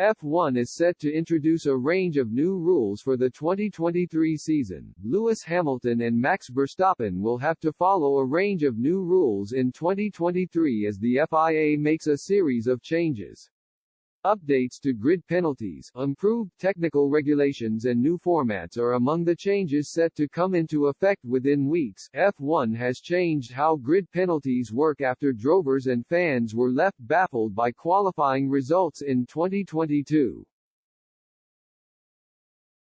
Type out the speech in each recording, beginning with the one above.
F1 is set to introduce a range of new rules for the 2023 season. Lewis Hamilton and Max Verstappen will have to follow a range of new rules in 2023 as the FIA makes a series of changes. Updates to grid penalties, improved technical regulations and new formats are among the changes set to come into effect within weeks. F1 has changed how grid penalties work after drovers and fans were left baffled by qualifying results in 2022.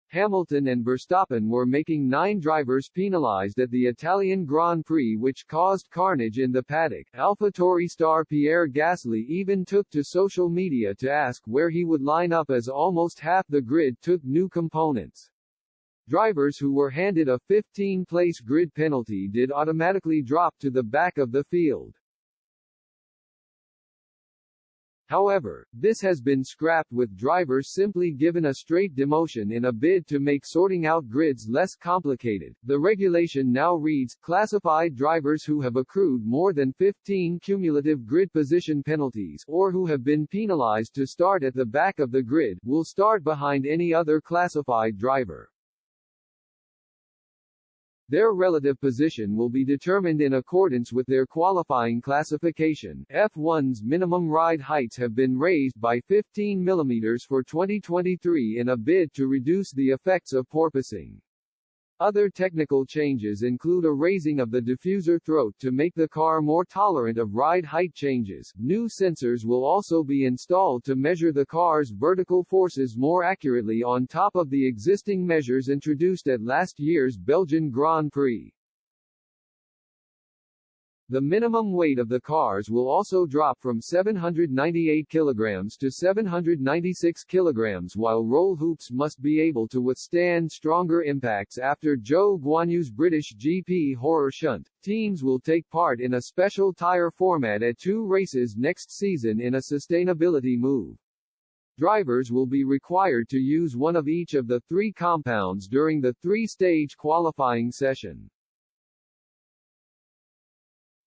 Hamilton and Verstappen were making 9 drivers penalized at the Italian Grand Prix, which caused carnage in the paddock. AlphaTauri star Pierre Gasly even took to social media to ask where he would line up as almost half the grid took new components. Drivers who were handed a 15-place grid penalty did automatically drop to the back of the field. However, this has been scrapped, with drivers simply given a straight demotion in a bid to make sorting out grids less complicated. The regulation now reads, classified drivers who have accrued more than 15 cumulative grid position penalties, or who have been penalized to start at the back of the grid, will start behind any other classified driver. Their relative position will be determined in accordance with their qualifying classification. F1's minimum ride heights have been raised by 15 mm for 2023 in a bid to reduce the effects of porpoising. Other technical changes include a raising of the diffuser throat to make the car more tolerant of ride height changes. New sensors will also be installed to measure the car's vertical forces more accurately on top of the existing measures introduced at last year's Belgian Grand Prix. The minimum weight of the cars will also drop from 798 kg to 796 kg, while roll hoops must be able to withstand stronger impacts. After Zhou Guanyu's British GP Horror Shunt, teams will take part in a special tyre format at 2 races next season in a sustainability move. Drivers will be required to use one of each of the 3 compounds during the 3-stage qualifying session.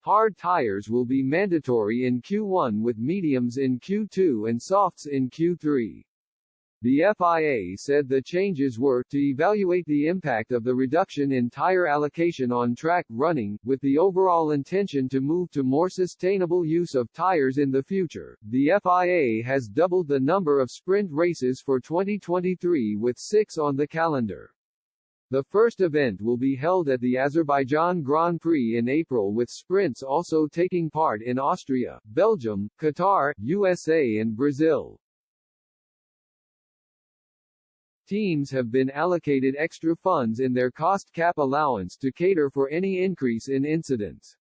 Hard tires will be mandatory in Q1, with mediums in Q2 and softs in Q3. The FIA said the changes were to evaluate the impact of the reduction in tire allocation on track running, with the overall intention to move to more sustainable use of tires in the future. The FIA has doubled the number of sprint races for 2023, with 6 on the calendar. The first event will be held at the Azerbaijan Grand Prix in April, with sprints also taking part in Austria, Belgium, Qatar, USA and Brazil. Teams have been allocated extra funds in their cost cap allowance to cater for any increase in incidents.